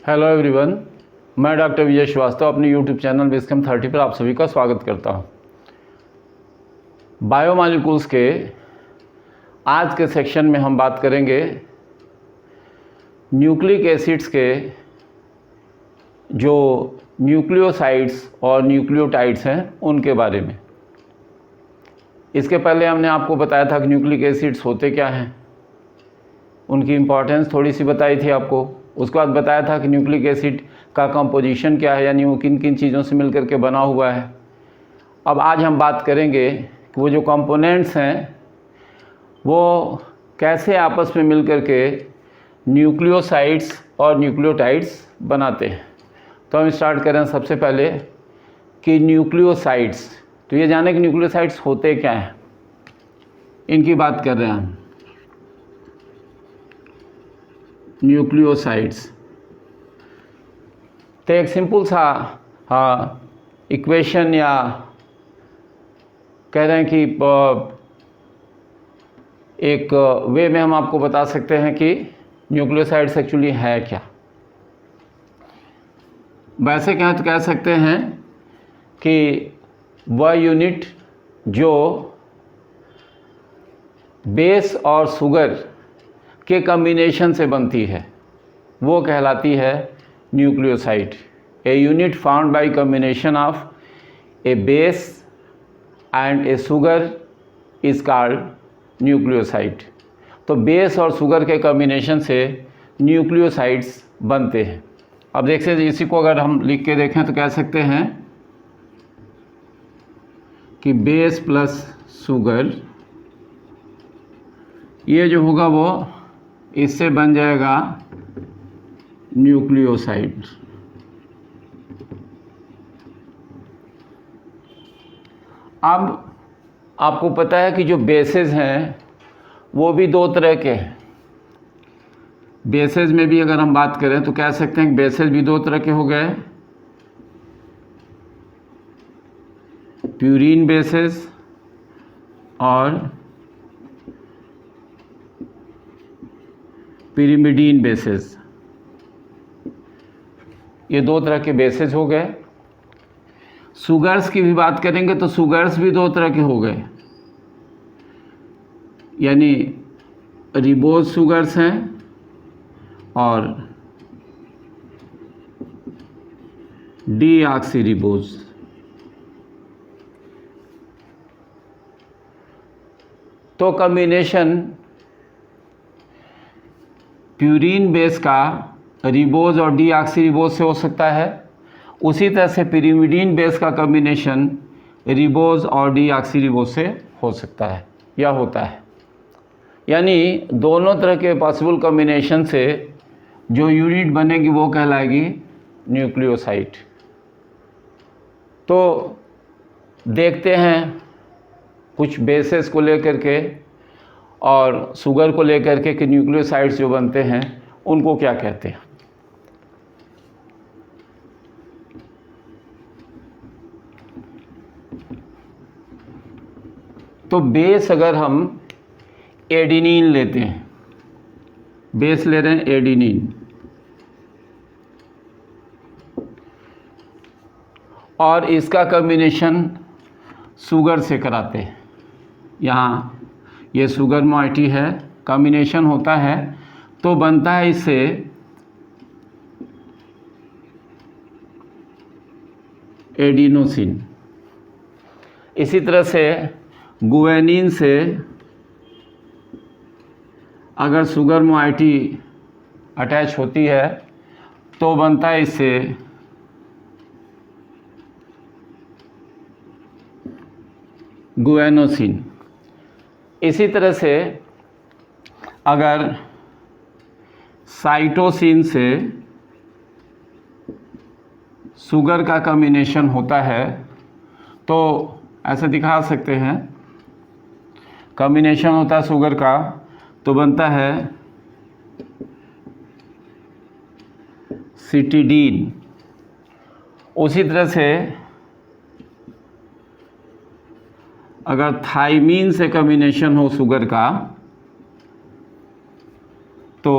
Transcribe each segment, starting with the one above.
Hello everyone, मैं doctor विजय श्रीवास्तव अपने YouTube channel Viscum 30 पर आप सभी का स्वागत करता हूं। बायोमॉलिक्यूल्स के आज के सेक्शन में हम बात करेंगे न्यूक्लिक एसिड्स के जो न्यूक्लियोसाइड्स और न्यूक्लियोटाइड्स हैं उनके बारे में। इसके पहले हमने आपको बताया था कि न्यूक्लिक एसिड्स होते क्या हैं, उनकी इम्पॉर्टेंस थोड़ी सी बताई थी आपको। उसके बाद बताया था कि न्यूक्लिक एसिड का कंपोजिशन क्या है, यानी वो किन किन चीज़ों से मिलकर के बना हुआ है। अब आज हम बात करेंगे कि वो जो कंपोनेंट्स हैं वो कैसे आपस में मिलकर के न्यूक्लियोसाइड्स और न्यूक्लियोटाइड्स बनाते हैं। तो हम स्टार्ट करें सबसे पहले कि न्यूक्लियोसाइड्स, तो ये जाने कि न्यूक्लियोसाइड्स होते क्या हैं, इनकी बात कर रहे हैं हम। न्यूक्लियोसाइड्स तो एक सिंपल सा इक्वेशन या कह रहे हैं कि एक वे में हम आपको बता सकते हैं कि न्यूक्लियोसाइड्स एक्चुअली है क्या। वैसे कहें तो कह सकते हैं कि वह यूनिट जो बेस और शुगर के कॉम्बिनेशन से बनती है वो कहलाती है nucleoside. A unit found by combination of A base and A sugar is called nucleoside. तो बेस और शुगर के कॉम्बिनेशन से न्यूक्लियोसाइड्स बनते हैं। अब देखते हैं, इसी को अगर हम लिख के देखें तो कह सकते हैं कि बेस प्लस शुगर, ये जो होगा वो इससे बन जाएगा न्यूक्लियोसाइड। अब आपको पता है कि जो बेसेस हैं वो भी दो तरह के हैं। बेसेस में भी अगर हम बात करें तो कह सकते हैं कि बेसेस भी दो तरह के हो गए, प्यूरीन बेसेस और पिरिमिडीन बेसेस। ये दो तरह के बेसेस हो गए। शुगर्स की भी बात करेंगे तो शुगर्स भी दो तरह के हो गए, यानी रिबोज शुगर्स हैं और डीऑक्सीरिबोज। तो कॉम्बिनेशन प्यूरीन बेस का रिबोज और डीऑक्सीरिबोज से हो सकता है, उसी तरह से पिरिमिडीन बेस का कॉम्बिनेशन रिबोज और डीऑक्सीरिबोज से हो सकता है या होता है। यानी दोनों तरह के पॉसिबल कॉम्बिनेशन से जो यूनिट बनेगी वो कहलाएगी न्यूक्लियोसाइड। तो देखते हैं कुछ बेसेस को लेकर के और शुगर को लेकर के कि न्यूक्लियोसाइड्स जो बनते हैं उनको क्या कहते हैं। तो बेस अगर हम एडिनिन लेते हैं, बेस ले रहे हैं एडिनिन, और इसका कॉम्बिनेशन शुगर से कराते हैं। यहाँ ये शुगर मॉइटी है, कॉम्बिनेशन होता है तो बनता है इससे एडिनोसिन। इसी तरह से गुआनिन से अगर शुगर मॉइटी अटैच होती है तो बनता है इससे गुआनोसिन। इसी तरह से अगर साइटोसिन से शुगर का कॉम्बिनेशन होता है तो ऐसे दिखा सकते हैं, कॉम्बिनेशन होता है शुगर का तो बनता है सिटिडीन। उसी तरह से अगर थाइमीन से कॉम्बिनेशन हो शुगर का तो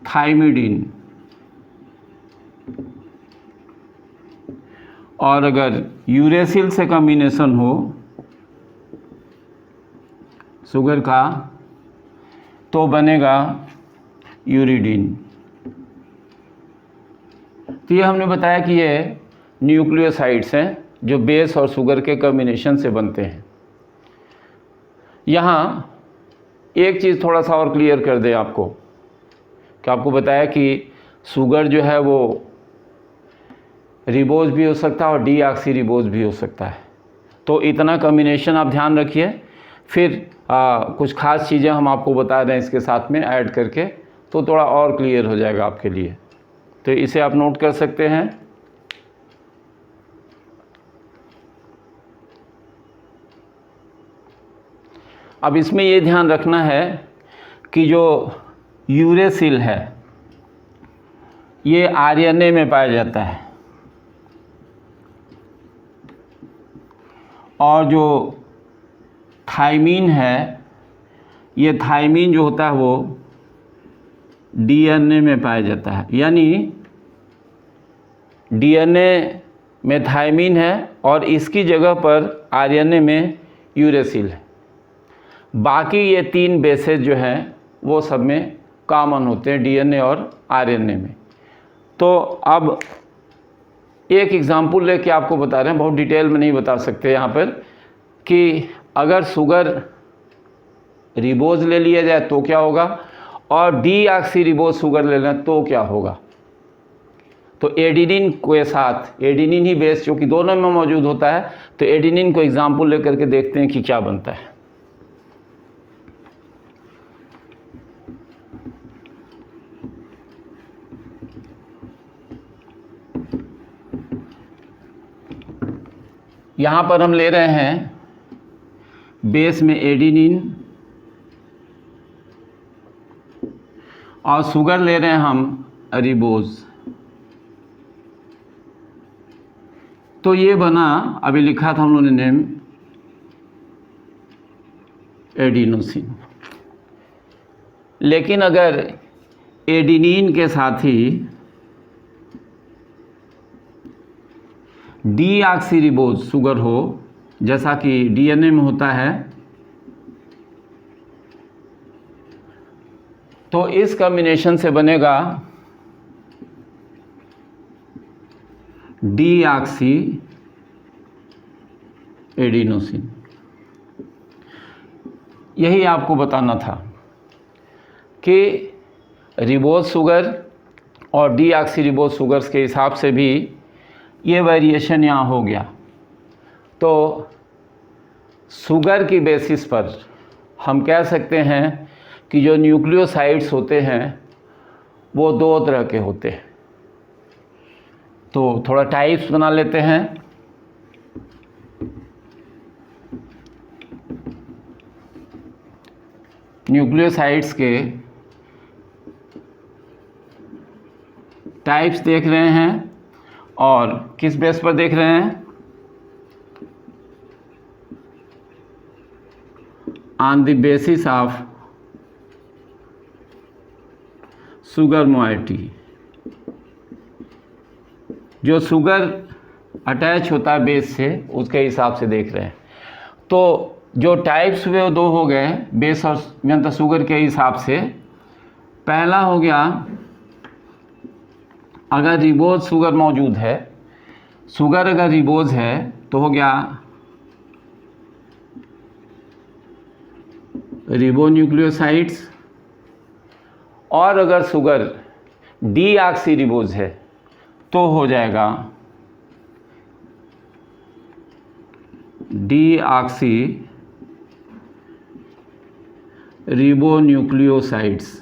थाइमिडीन। और अगर यूरेसिल से कॉम्बिनेशन हो शुगर का तो बनेगा यूरिडीन। तो ये हमने बताया कि ये न्यूक्लियोसाइड्स हैं जो बेस और शुगर के कॉम्बिनेशन से बनते हैं। यहाँ एक चीज़ थोड़ा सा और क्लियर कर दें आपको कि आपको बताया कि शुगर जो है वो रिबोज भी हो सकता है और डीऑक्सी रिबोज भी हो सकता है। तो इतना कॉम्बिनेशन आप ध्यान रखिए। फिर कुछ खास चीज़ें हम आपको बता रहे हैं इसके साथ में ऐड करके, तो थोड़ा और क्लियर हो जाएगा आपके लिए। तो इसे आप नोट कर सकते हैं। अब इसमें ये ध्यान रखना है कि जो यूरेसिल है ये आरएनए में पाया जाता है और जो थायमीन है ये थायमीन जो होता है वो डीएनए में पाया जाता है। यानी डीएनए में थायमीन है और इसकी जगह पर आरएनए में यूरेसिल है। बाकी ये 3 बेसेस जो हैं वो सब में कॉमन होते हैं डीएनए और आरएनए में। तो अब एक एग्ज़ाम्पल लेके आपको बता रहे हैं, बहुत डिटेल में नहीं बता सकते यहाँ पर, कि अगर शुगर रिबोज ले लिया जाए तो क्या होगा और डीऑक्सी रिबोज शुगर ले लें तो क्या होगा। तो एडिनिन के साथ, एडिनिन ही बेस जो कि दोनों में मौजूद होता है, तो एडिनिन को एग्जाम्पल लेकर के देखते हैं कि क्या बनता है। यहाँ पर हम ले रहे हैं बेस में एडिनिन और शुगर ले रहे हैं हम रिबोज। तो ये बना, अभी लिखा था हम लोगों ने नेम एडिनोसिन। लेकिन अगर एडिनिन के साथ ही डीऑक्सी रिबोज शुगर हो, जैसा कि डीएनए में होता है, तो इस कॉम्बिनेशन से बनेगा डीऑक्सी एडिनोसिन। यही आपको बताना था कि रिबोज शुगर और डीऑक्सी रिबोज शुगर्स के हिसाब से भी ये वेरिएशन यहाँ हो गया। तो शुगर की बेसिस पर हम कह सकते हैं कि जो न्यूक्लियोसाइड्स होते हैं वो 2 तरह के होते हैं। तो थोड़ा टाइप्स बना लेते हैं। न्यूक्लियोसाइड्स के टाइप्स देख रहे हैं और किस बेस पर देख रहे हैं, on the basis of sugar moiety. जो शुगर अटैच होता है बेस से उसके हिसाब से देख रहे हैं। तो जो टाइप्स हुए वो 2 हो गए बेस और मतलब शुगर के हिसाब से। पहला हो गया, अगर रिबोज शुगर मौजूद है, शुगर अगर रिबोज है तो हो गया रिबोन्यूक्लियोसाइड्स। और अगर शुगर डीऑक्सी रिबोज है तो हो जाएगा डीऑक्सी रिबोन्यूक्लियोसाइड्स।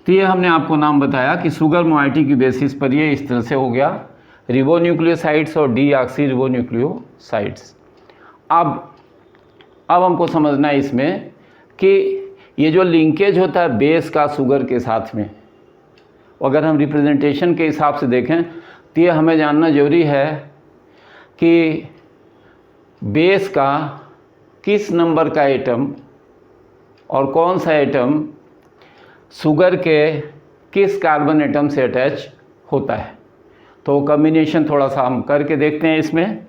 तो ये हमने आपको नाम बताया कि शुगर मोइटी की बेसिस पर ये इस तरह से हो गया, रिबोन्यूक्लियोसाइड्स और डीऑक्सी रिबोन्यूक्लियोसाइड्स। अब हमको समझना है इसमें कि ये जो लिंकेज होता है बेस का शुगर के साथ में, अगर हम रिप्रेजेंटेशन के हिसाब से देखें तो ये हमें जानना ज़रूरी है कि बेस का किस नंबर का एटम और कौन सा एटम शुगर के किस कार्बन एटम से अटैच होता है। तो कॉम्बिनेशन थोड़ा सा हम करके देखते हैं। इसमें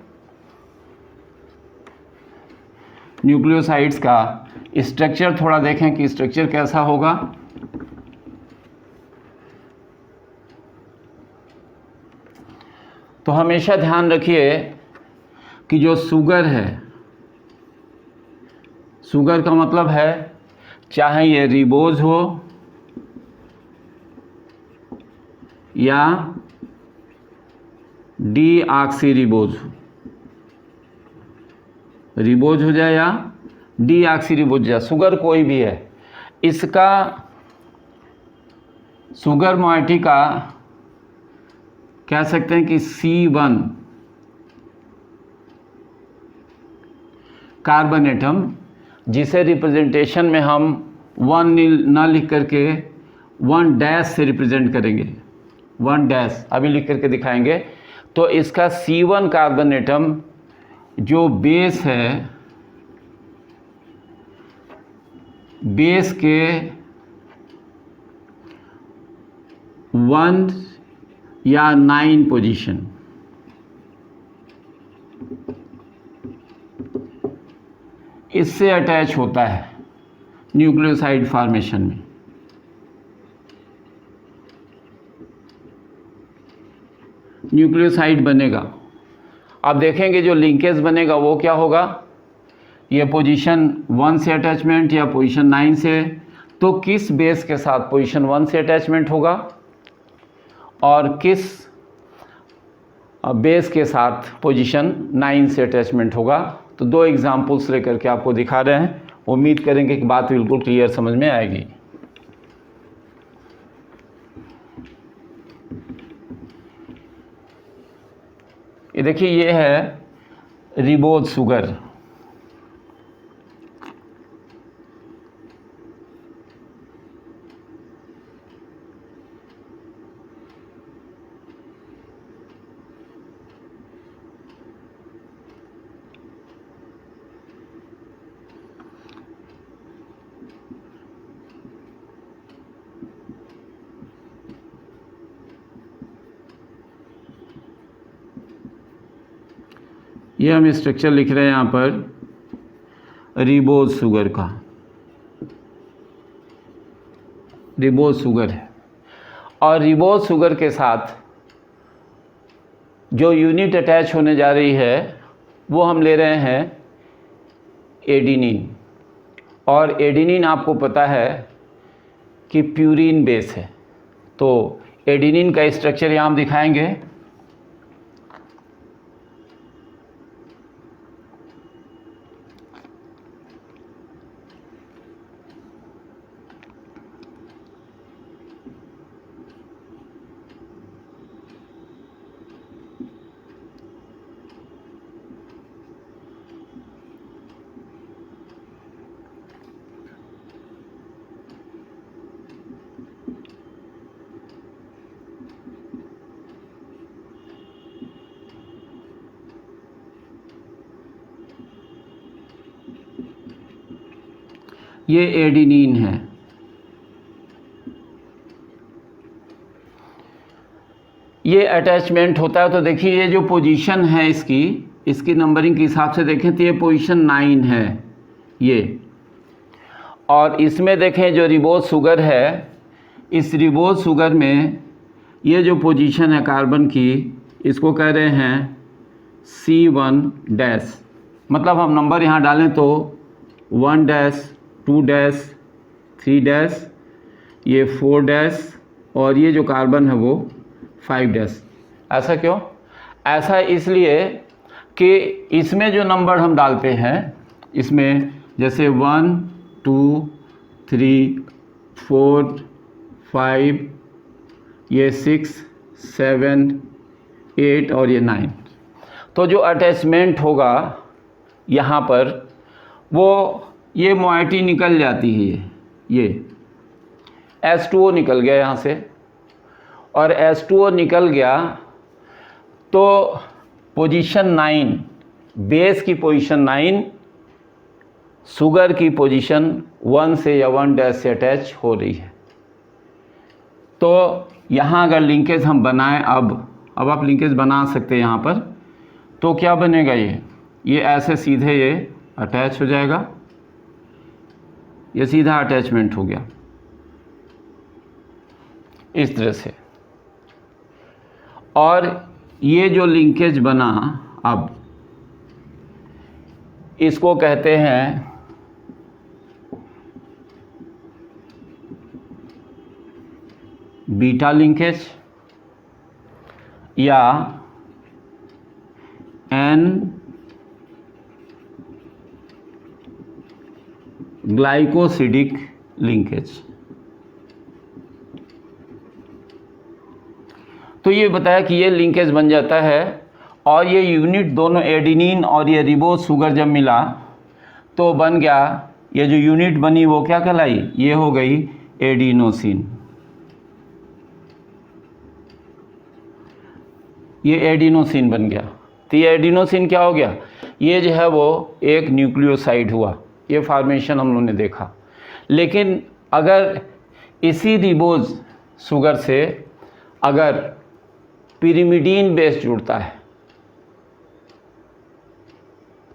न्यूक्लियोसाइड्स का स्ट्रक्चर थोड़ा देखें कि स्ट्रक्चर कैसा होगा। तो हमेशा ध्यान रखिए कि जो शुगर है, शुगर का मतलब है चाहे ये रिबोज हो या डीऑक्सीरिबोज हो, रिबोज हो जाए या डीऑक्सीरिबोज हो जाए, शुगर कोई भी है, इसका शुगर मोइटी का कह सकते हैं कि C1 कार्बन एटम, जिसे रिप्रेजेंटेशन में हम 1 ना लिख करके 1 डैश से रिप्रेजेंट करेंगे, 1 डैश अभी लिख करके दिखाएंगे। तो इसका C1 कार्बन एटम जो बेस है, बेस के 1 या 9 पोजीशन, इससे अटैच होता है न्यूक्लियोसाइड फॉर्मेशन में। न्यूक्लियोसाइड बनेगा। अब देखेंगे जो लिंकेज बनेगा वो क्या होगा, ये पोजीशन 1 से अटैचमेंट या पोजीशन 9 से, तो किस बेस के साथ पोजीशन 1 से अटैचमेंट होगा और किस बेस के साथ पोजीशन 9 से अटैचमेंट होगा। तो 2 एग्जाम्पल्स लेकर के आपको दिखा रहे हैं, उम्मीद करेंगे कि बात बिल्कुल क्लियर समझ में आएगी। ये देखिए, ये है रिबोज शुगर। ये हम स्ट्रक्चर लिख रहे हैं यहाँ पर रिबोज शुगर का, रिबोज शुगर है। और रिबोज शुगर के साथ जो यूनिट अटैच होने जा रही है वो हम ले रहे हैं एडिनिन। और एडिनिन आपको पता है कि प्यूरिन बेस है, तो एडिनिन का स्ट्रक्चर यहाँ हम दिखाएंगे। ये एडिनिन है। ये अटैचमेंट होता है। तो देखिए, ये जो पोजीशन है इसकी नंबरिंग के हिसाब से देखें तो ये पोजीशन 9 है ये। और इसमें देखें जो रिबोज शुगर है, इस रिबोज शुगर में ये जो पोजीशन है कार्बन की, इसको कह रहे हैं C1 डैश। मतलब हम नंबर यहाँ डालें तो 1 डैश, 2 डैश, 3 डैश, ये 4 डैश, और ये जो कार्बन है वो 5 डैश। ऐसा क्यों? ऐसा इसलिए कि इसमें जो नंबर हम डालते हैं, इसमें जैसे 1, 2, 3, 4, 5, ये 6, 7, 8 और ये 9, तो जो अटैचमेंट होगा यहाँ पर वो ये मोइटी निकल जाती है। ये H2O निकल गया यहाँ से, और H2O निकल गया तो पोजीशन 9, बेस की पोजीशन 9 शुगर की पोजीशन 1 से या 1 डैश से अटैच हो रही है। तो यहाँ अगर लिंकेज हम बनाएं, अब अब आप लिंकेज बना सकते हैं यहाँ पर। तो क्या बनेगा, ये ऐसे सीधे ये अटैच हो जाएगा, ये सीधा अटैचमेंट हो गया इस तरह से। और ये जो लिंकेज बना, अब इसको कहते हैं बीटा लिंकेज या एन ग्लाइकोसिडिक लिंकेज। तो ये बताया कि ये लिंकेज बन जाता है और ये यूनिट दोनों एडिनिन और ये रिबोज शुगर जब मिला तो बन गया, ये जो यूनिट बनी वो क्या कहलाई, ये हो गई एडिनोसिन। ये एडिनोसिन बन गया। तो ये एडिनोसिन क्या हो गया, ये जो है वो एक न्यूक्लियोसाइड हुआ, ये फॉर्मेशन हम लोगों ने देखा। लेकिन अगर इसी रिबोज शुगर से अगर पिरिमिडीन बेस जुड़ता है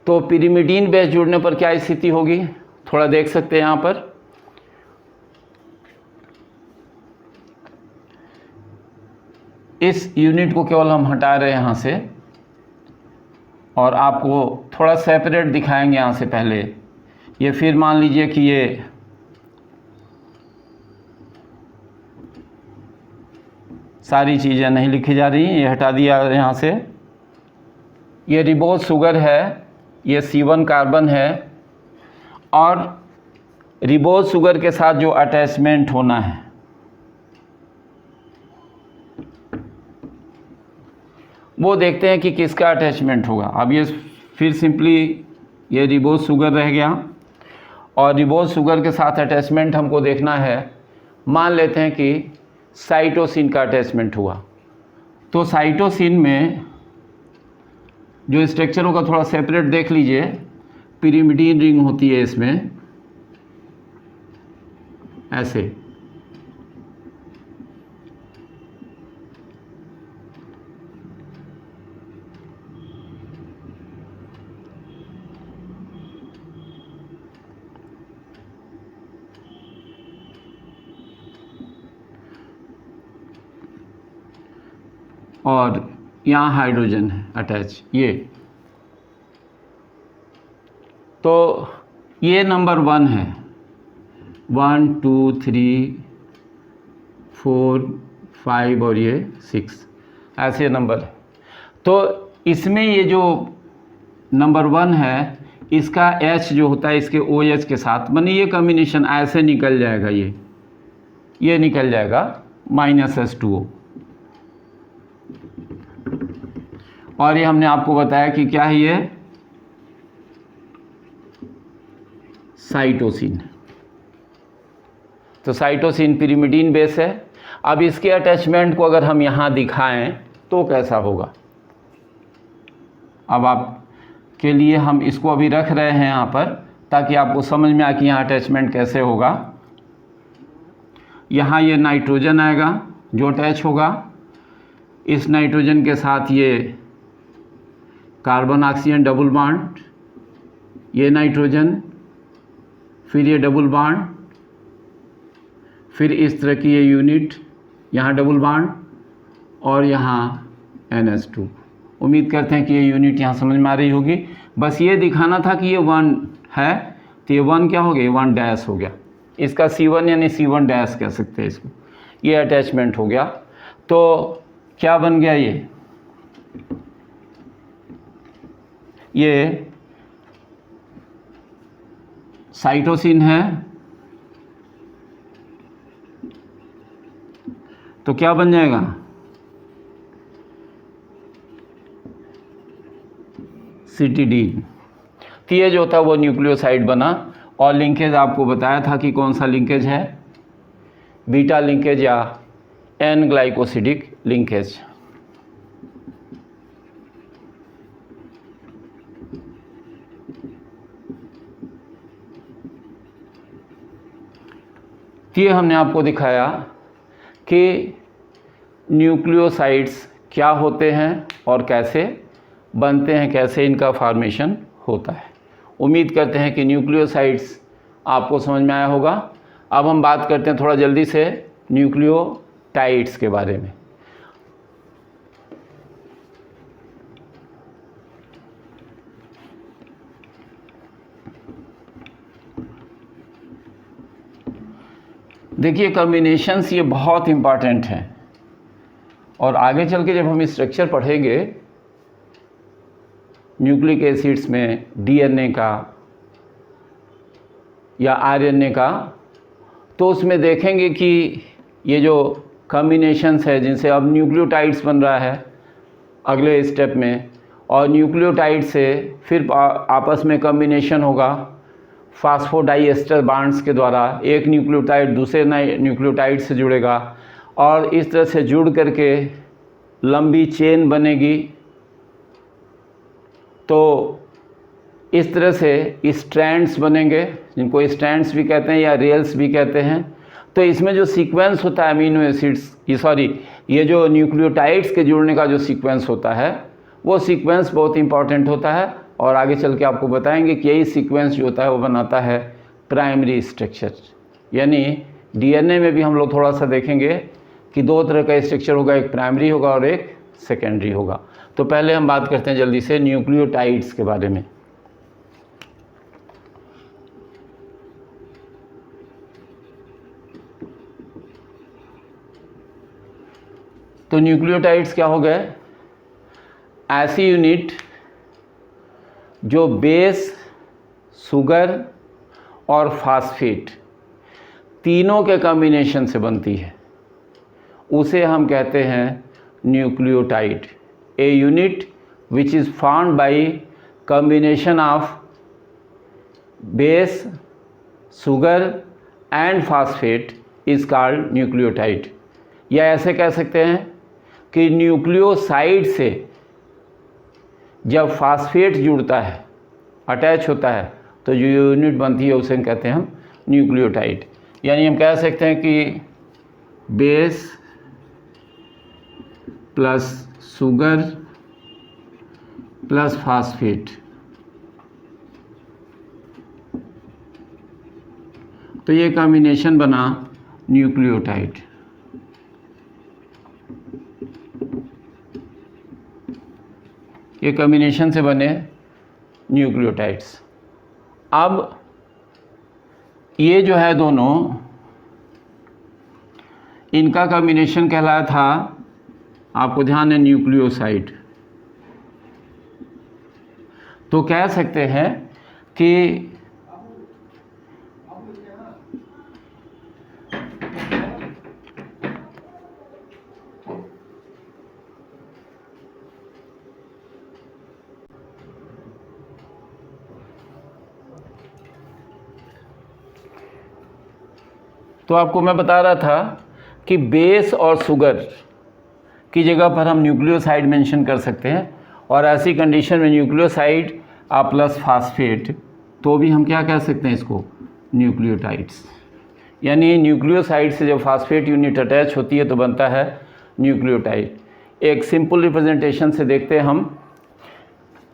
तो पिरिमिडीन बेस जुड़ने पर क्या स्थिति होगी, थोड़ा देख सकते हैं यहाँ पर। इस यूनिट को केवल हम हटा रहे हैं यहाँ से और आपको थोड़ा सेपरेट दिखाएंगे यहाँ से पहले। ये फिर मान लीजिए कि ये सारी चीज़ें नहीं लिखी जा रही, ये हटा दिया यहाँ से। ये रिबोज शुगर है, ये C1 कार्बन है और रिबोज शुगर के साथ जो अटैचमेंट होना है वो देखते हैं कि किसका अटैचमेंट होगा। अब ये फिर सिंपली ये रिबोज शुगर रह गया और रिबोज शुगर के साथ अटैचमेंट हमको देखना है। मान लेते हैं कि साइटोसिन का अटैचमेंट हुआ, तो साइटोसिन में जो स्ट्रक्चर होगा थोड़ा सेपरेट देख लीजिए। पिरिमिडीन रिंग होती है इसमें ऐसे, और यहाँ हाइड्रोजन है अटैच। ये तो ये नंबर 1 है, 1 2 3 4 5 और ये 6 ऐसे नंबर है। तो इसमें ये जो नंबर 1 है इसका H जो होता है इसके OH के साथ, माने ये कॉम्बिनेशन ऐसे निकल जाएगा, ये निकल जाएगा -H2O। और ये हमने आपको बताया कि क्या है, ये साइटोसिन। तो साइटोसिन पिरिमिडीन बेस है। अब इसके अटैचमेंट को अगर हम यहाँ दिखाएं तो कैसा होगा, अब आप के लिए हम इसको अभी रख रहे हैं यहाँ पर ताकि आपको समझ में आए कि यहाँ अटैचमेंट कैसे होगा। यहाँ ये नाइट्रोजन आएगा जो अटैच होगा, इस नाइट्रोजन के साथ ये कार्बन ऑक्सीजन डबल बॉन्ड, ये नाइट्रोजन, फिर ये डबल बॉन्ड, फिर इस तरह की ये यूनिट, यहाँ डबल बॉन्ड और यहाँ NH2। उम्मीद करते हैं कि ये यूनिट यहाँ समझ में आ रही होगी। बस ये दिखाना था कि ये 1 है, तो ये 1 क्या हो गया, 1 डैश हो गया। इसका C1 यानी C1 डैश कह सकते हैं इसको। ये अटैचमेंट हो गया। तो क्या बन गया, ये साइटोसिन है। तो क्या बन जाएगा, सिटिडीन। तो ये जो था वो न्यूक्लियोसाइड बना। और लिंकेज आपको बताया था कि कौन सा लिंकेज है, बीटा लिंकेज या एन ग्लाइकोसिडिक लिंकेज। ये हमने आपको दिखाया कि न्यूक्लियोसाइड्स क्या होते हैं और कैसे बनते हैं, कैसे इनका फॉर्मेशन होता है। उम्मीद करते हैं कि न्यूक्लियोसाइड्स आपको समझ में आया होगा। अब हम बात करते हैं थोड़ा जल्दी से न्यूक्लियोटाइड्स के बारे में। देखिए कॉम्बिनेशंस ये बहुत इम्पॉर्टेंट हैं और आगे चल के जब हम स्ट्रक्चर पढ़ेंगे न्यूक्लिक एसिड्स में डीएनए का या आरएनए का, तो उसमें देखेंगे कि ये जो कॉम्बिनेशंस है जिनसे अब न्यूक्लियोटाइड्स बन रहा है अगले स्टेप में, और न्यूक्लियोटाइड से फिर आपस में कॉम्बिनेशन होगा फास्फोडाइएस्टर बॉन्ड्स के द्वारा। एक न्यूक्लियोटाइड दूसरे न्यूक्लियोटाइड से जुड़ेगा और इस तरह से जुड़ करके लंबी चेन बनेगी। तो इस तरह से स्ट्रैंड्स बनेंगे, जिनको स्ट्रैंड्स भी कहते हैं या रेल्स भी कहते हैं। तो इसमें जो सीक्वेंस होता है अमीनो एसिड्स ये जो न्यूक्लियोटाइड्स के जुड़ने का जो सीक्वेंस होता है वो सीक्वेंस बहुत इंपॉर्टेंट होता है और आगे चल के आपको बताएंगे कि यही सीक्वेंस जो होता है वो बनाता है प्राइमरी स्ट्रक्चर। यानी डीएनए में भी हम लोग थोड़ा सा देखेंगे कि दो तरह का स्ट्रक्चर होगा, एक प्राइमरी होगा और एक सेकेंडरी होगा। तो पहले हम बात करते हैं जल्दी से न्यूक्लियोटाइड्स के बारे में। तो न्यूक्लियोटाइड्स क्या हो गए? ऐसी यूनिट जो बेस, शुगर और फास्फेट तीनों के कॉम्बिनेशन से बनती है उसे हम कहते हैं nucleotide. A unit which is found by combination of base, sugar and phosphate is called nucleotide. या ऐसे कह सकते हैं कि न्यूक्लियोसाइड से जब फास्फेट जुड़ता है, अटैच होता है, तो जो यूनिट बनती है उसे कहते हैं हम न्यूक्लियोटाइड। यानी हम कह सकते हैं कि base plus sugar plus phosphate, तो ये कॉम्बिनेशन बना न्यूक्लियोटाइड। ये कॉम्बिनेशन से बने न्यूक्लियोटाइड्स। अब ये जो है दोनों, इनका कॉम्बिनेशन कहलाया था, आपको ध्यान है, न्यूक्लियोसाइड। तो कह सकते हैं कि तो आपको मैं बता रहा था कि बेस और शुगर की जगह पर हम न्यूक्लियोसाइड मेंशन कर सकते हैं, और ऐसी कंडीशन में न्यूक्लियोसाइड प्लस फास्फेट, तो भी हम क्या कह सकते हैं इसको, न्यूक्लियोटाइड्स। यानी न्यूक्लियोसाइड से जब फास्फेट यूनिट अटैच होती है तो बनता है न्यूक्लियोटाइड। एक सिंपल रिप्रेजेंटेशन से देखते हैं हम,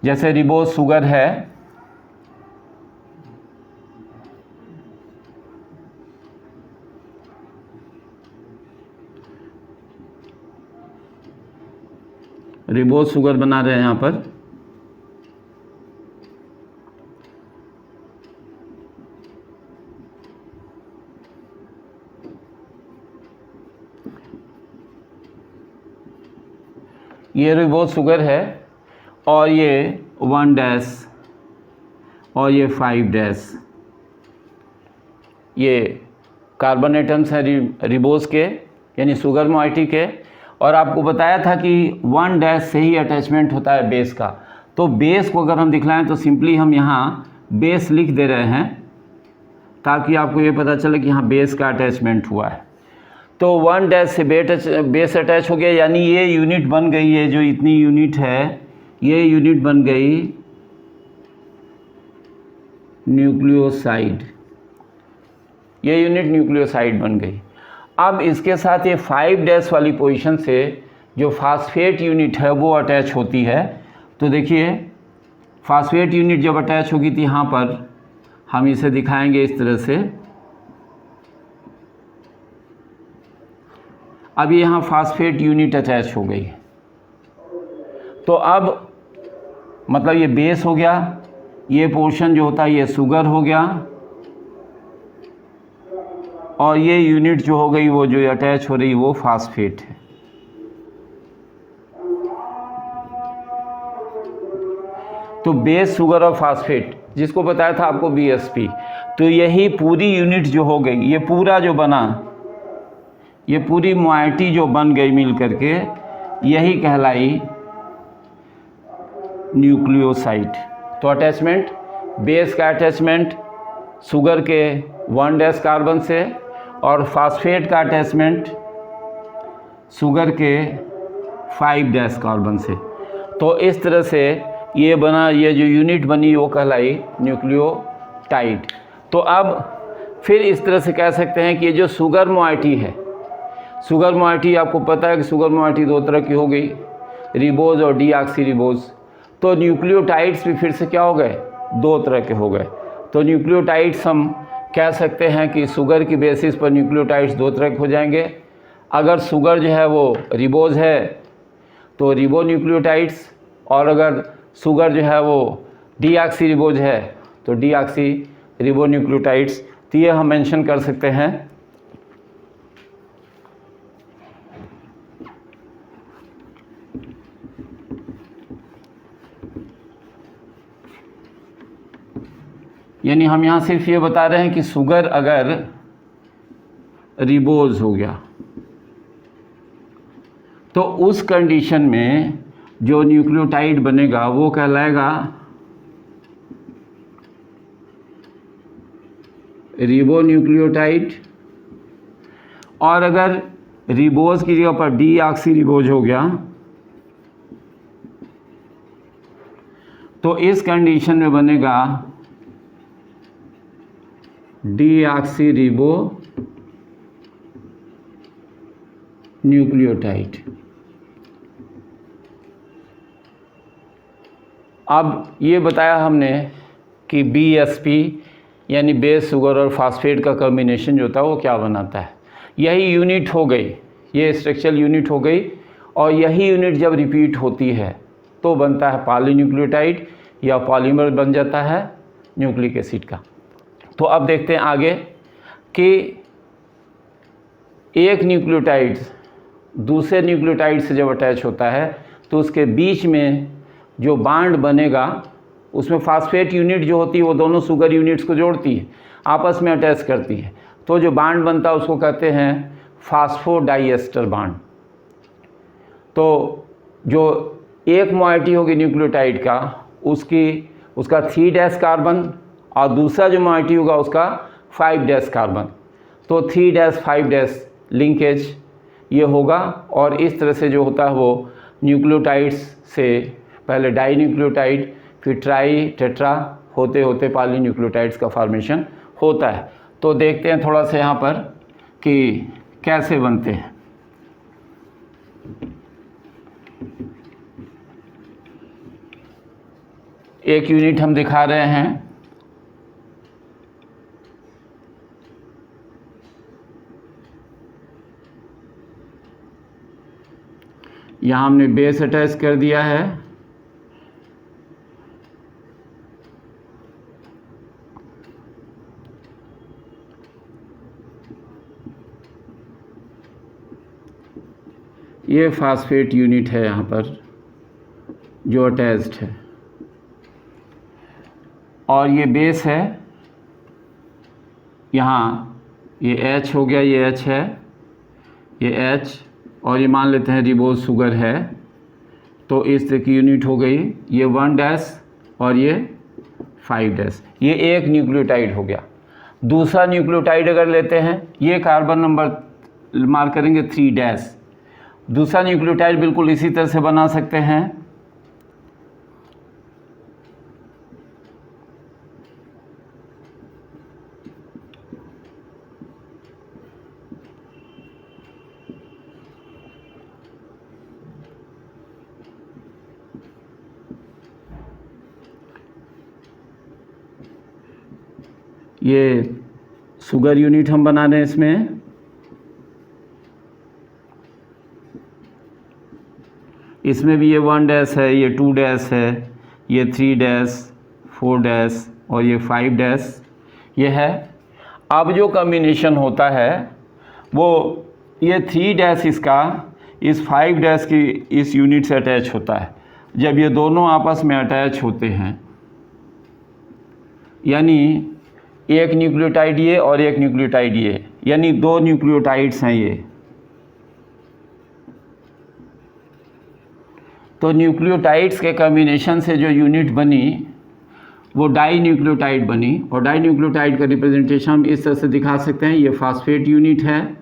जैसे रिबोज शुगर है, रिबोज शुगर बना रहे हैं यहाँ पर। ये रिबोज शुगर है और ये 1 डैश और ये 5 डैश, ये कार्बन एटम्स हैं रिबोज के, यानी शुगर मोइटी के। और आपको बताया था कि 1 डैश से ही अटैचमेंट होता है बेस का। तो बेस को अगर हम दिखलाएं तो सिंपली हम यहाँ बेस लिख दे रहे हैं ताकि आपको ये पता चले कि यहाँ बेस का अटैचमेंट हुआ है। तो 1 डैश से बेस अटैच हो गया, यानी ये यूनिट बन गई है, जो इतनी यूनिट है ये यूनिट बन गई न्यूक्लियोसाइड। ये यूनिट न्यूक्लियोसाइड बन गई। अब इसके साथ ये 5 डैश वाली पोजीशन से जो फास्फेट यूनिट है वो अटैच होती है। तो देखिए फास्फेट यूनिट जब अटैच होगी तो यहाँ पर हम इसे दिखाएंगे इस तरह से। अब ये यहाँ फास्फेट यूनिट अटैच हो गई, तो अब मतलब ये बेस हो गया, ये पोर्शन जो होता है ये शुगर हो गया, और ये यूनिट जो हो गई वो जो अटैच हो रही वो फास्फेट है। तो बेस, शुगर और फास्फेट, जिसको बताया था आपको बीएसपी, तो यही पूरी यूनिट जो हो गई, ये पूरा जो बना, ये पूरी मोइटी जो बन गई मिल करके, यही कहलाई न्यूक्लियोसाइड। तो अटैचमेंट, बेस का अटैचमेंट शुगर के 1' कार्बन से, और फास्फेट का अटैचमेंट शुगर के 5' कार्बन से। तो इस तरह से ये बना, ये जो यूनिट बनी वो कहलाई न्यूक्लियोटाइड। तो अब फिर इस तरह से कह सकते हैं कि ये जो शुगर मोइटी है, शुगर मोइटी आपको पता है कि शुगर मोइटी दो तरह की हो गई, रिबोज और डीऑक्सी रिबोज। तो न्यूक्लियोटाइड्स भी फिर से क्या हो गए, दो तरह के हो गए। तो न्यूक्लियोटाइड्स हम कह सकते हैं कि शुगर की बेसिस पर न्यूक्लियोटाइड्स दो तरह के हो जाएंगे। अगर शुगर जो है वो रिबोज है तो रिबो न्यूक्लियोटाइड्स, और अगर शुगर जो है वो डीऑक्सी रिबोज है तो डीऑक्सी रिबो न्यूक्लियोटाइड्स। तो ये हम मेंशन कर सकते हैं। यानी हम यहाँ सिर्फ ये बता रहे हैं कि शुगर अगर रिबोज हो गया तो उस कंडीशन में जो न्यूक्लियोटाइड बनेगा वो कहलाएगा रिबो न्यूक्लियोटाइड। और अगर रिबोज की जगह पर डीऑक्सी रिबोज हो गया तो इस कंडीशन में बनेगा डीऑक्सी रिबो न्यूक्लियोटाइड। अब ये बताया हमने कि बीएसपी यानी बेस, शुगर और फास्फेट का कॉम्बिनेशन जो था वो क्या बनाता है। यही यूनिट हो गई, ये स्ट्रक्चरल यूनिट हो गई, और यही यूनिट जब रिपीट होती है तो बनता है पॉलीन्यूक्लियोटाइड, या पॉलीमर बन जाता है न्यूक्लिक एसिड का। तो अब देखते हैं आगे कि एक न्यूक्लियोटाइड दूसरे न्यूक्लियोटाइड से जब अटैच होता है तो उसके बीच में जो बांड बनेगा उसमें फास्फेट यूनिट जो होती है वो दोनों शुगर यूनिट्स को जोड़ती है, आपस में अटैच करती है। तो जो बांड बनता है उसको कहते हैं फास्फोडाइएस्टर बांड। तो जो एक मोइटी होगी न्यूक्लियोटाइड का उसका 3' कार्बन, और दूसरा जो मोइटी होगा उसका 5' कार्बन। तो 3' 5' लिंकेज ये होगा, और इस तरह से जो होता है वो न्यूक्लियोटाइड्स से पहले डाई न्यूक्लियोटाइड, फिर ट्राई टेट्रा होते होते पॉलीन्यूक्लियोटाइड्स का फॉर्मेशन होता है। तो देखते हैं थोड़ा सा यहाँ पर कि कैसे बनते हैं। एक यूनिट हम दिखा रहे हैं, यहाँ हमने बेस अटैच कर दिया है, ये फास्फेट यूनिट है यहाँ पर जो अटैच्ड है, और ये बेस है, यहाँ ये H हो गया, ये H है, ये H, और ये मान लेते हैं रिबोज शुगर है। तो इस तरह की यूनिट हो गई, ये 1' और ये 5', ये एक न्यूक्लियोटाइड हो गया। दूसरा न्यूक्लियोटाइड अगर लेते हैं, ये कार्बन नंबर मार्क करेंगे 3'। दूसरा न्यूक्लियोटाइड बिल्कुल इसी तरह से बना सकते हैं। ये शुगर यूनिट हम बना रहे हैं इसमें। इसमें भी ये 1 डैश है, ये 2 डैश है, ये 3 डैश, 4 डैश और ये 5 डैश ये है। अब जो कॉम्बिनेशन होता है वो ये 3 डैश इसका इस 5 डैश की इस यूनिट से अटैच होता है। जब ये दोनों आपस में अटैच होते हैं, यानी एक न्यूक्लियोटाइड ये और एक न्यूक्लियोटाइड ये, यानी 2 न्यूक्लियोटाइड्स हैं ये, तो न्यूक्लियोटाइड्स के कॉम्बिनेशन से जो यूनिट बनी वो डाई न्यूक्लियोटाइड बनी। और डाई न्यूक्लियोटाइड का रिप्रेजेंटेशन हम इस तरह से दिखा सकते हैं। ये फास्फेट यूनिट है,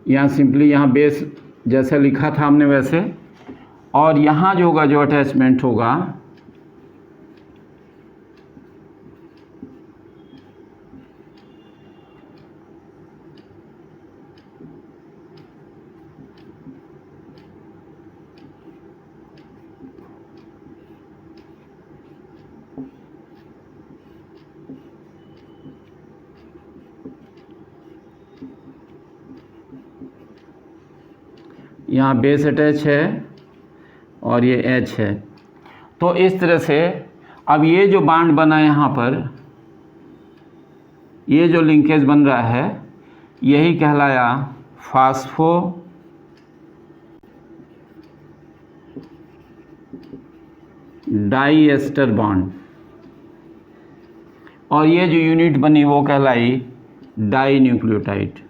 यहाँ सिंपली यहाँ बेस जैसे लिखा था हमने वैसे, और यहाँ जो होगा जो अटैचमेंट होगा यहाँ बेस अटैच है और ये एच है। तो इस तरह से अब ये जो बांड बना है यहाँ पर, ये जो लिंकेज बन रहा है यही कहलाया फास्फो डाईएस्टर बॉन्ड, और ये जो यूनिट बनी वो कहलाई डाई न्यूक्लियोटाइड।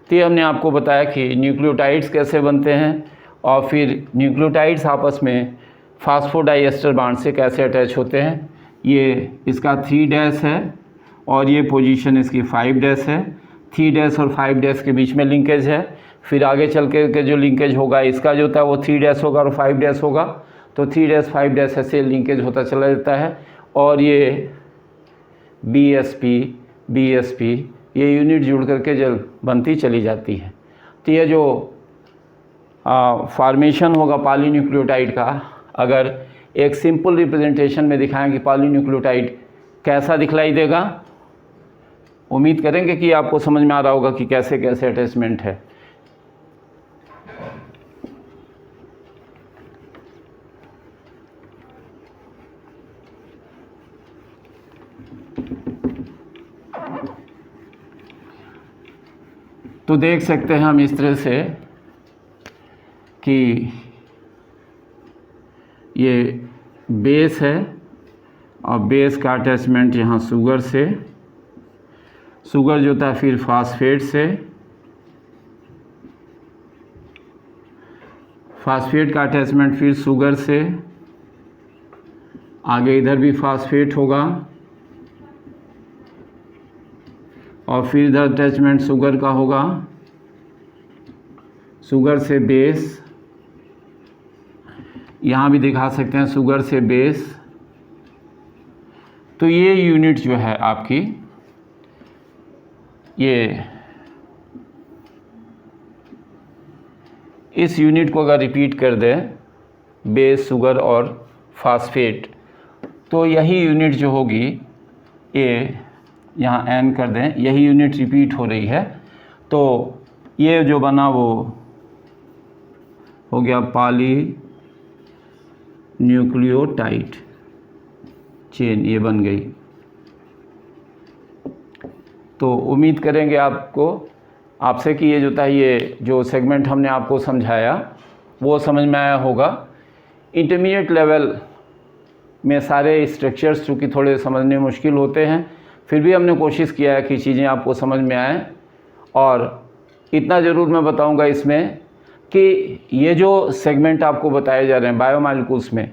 तो ये हमने आपको बताया कि न्यूक्लियोटाइड्स कैसे बनते हैं और फिर न्यूक्लियोटाइड्स आपस में फास्फोडाइएस्टर बॉन्ड से कैसे अटैच होते हैं। ये इसका 3 डैश है और ये पोजीशन इसकी 5 डैश है। 3 डैश और 5 डैश के बीच में लिंकेज है। फिर आगे चल के जो लिंकेज होगा इसका जो होता है वो 3 डैश होगा और 5 डैश होगा, तो 3 डैश 5 डैश ऐसे लिंकेज होता चला जाता है। और ये BSP ये यूनिट जुड़ करके जल बनती चली जाती है। तो ये जो फॉर्मेशन होगा पॉलीन्यूक्लियोटाइड का, अगर एक सिंपल रिप्रेजेंटेशन में दिखाएं कि पॉलीन्यूक्लियोटाइड कैसा दिखलाई देगा, उम्मीद करेंगे कि आपको समझ में आ रहा होगा कि कैसे कैसे अटैचमेंट है। तो देख सकते हैं हम इस तरह से कि ये बेस है और बेस का अटैचमेंट यहाँ शुगर से, शुगर जो था फिर फास्फेट से, फास्फेट का अटैचमेंट फिर शुगर से, आगे इधर भी फास्फेट होगा और फिर इधर अटैचमेंट शुगर का होगा, शुगर से बेस, यहाँ भी दिखा सकते हैं शुगर से बेस। तो ये यूनिट जो है आपकी, ये इस यूनिट को अगर रिपीट कर दें, बेस, शुगर और फास्फेट, तो यही यूनिट जो होगी, ये यहाँ एन कर दें, यही यूनिट रिपीट हो रही है। तो ये जो बना वो हो गया पॉली न्यूक्लियोटाइड चेन, ये बन गई। तो उम्मीद करेंगे आपसे कि ये जो था, ये जो सेगमेंट हमने आपको समझाया वो समझ में आया होगा। इंटरमीडिएट लेवल में सारे स्ट्रक्चर्स चूँकि थोड़े समझने मुश्किल होते हैं, फिर भी हमने कोशिश किया है कि चीज़ें आपको समझ में आएँ। और इतना ज़रूर मैं बताऊंगा इसमें कि ये जो सेगमेंट आपको बताए जा रहे हैं बायोमॉलिक्यूल्स में,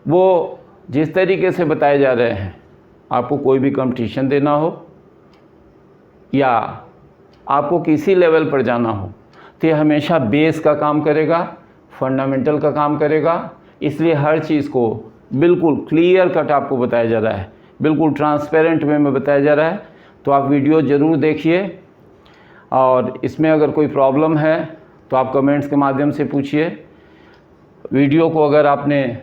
वो जिस तरीके से बताए जा रहे हैं, आपको कोई भी कंपटीशन देना हो या आपको किसी लेवल पर जाना हो तो ये हमेशा बेस का काम करेगा, फंडामेंटल का काम करेगा। इसलिए हर चीज़ को बिल्कुल क्लियर कट आपको बताया जा रहा है, बिल्कुल ट्रांसपेरेंट वे में बताया जा रहा है। तो आप वीडियो ज़रूर देखिए, और इसमें अगर कोई प्रॉब्लम है तो आप कमेंट्स के माध्यम से पूछिए। वीडियो को अगर आपने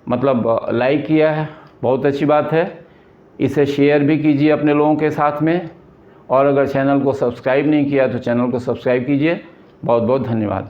मतलब लाइक किया है, बहुत अच्छी बात है, इसे शेयर भी कीजिए अपने लोगों के साथ में। और अगर चैनल को सब्सक्राइब नहीं किया तो चैनल को सब्सक्राइब कीजिए। बहुत बहुत धन्यवाद।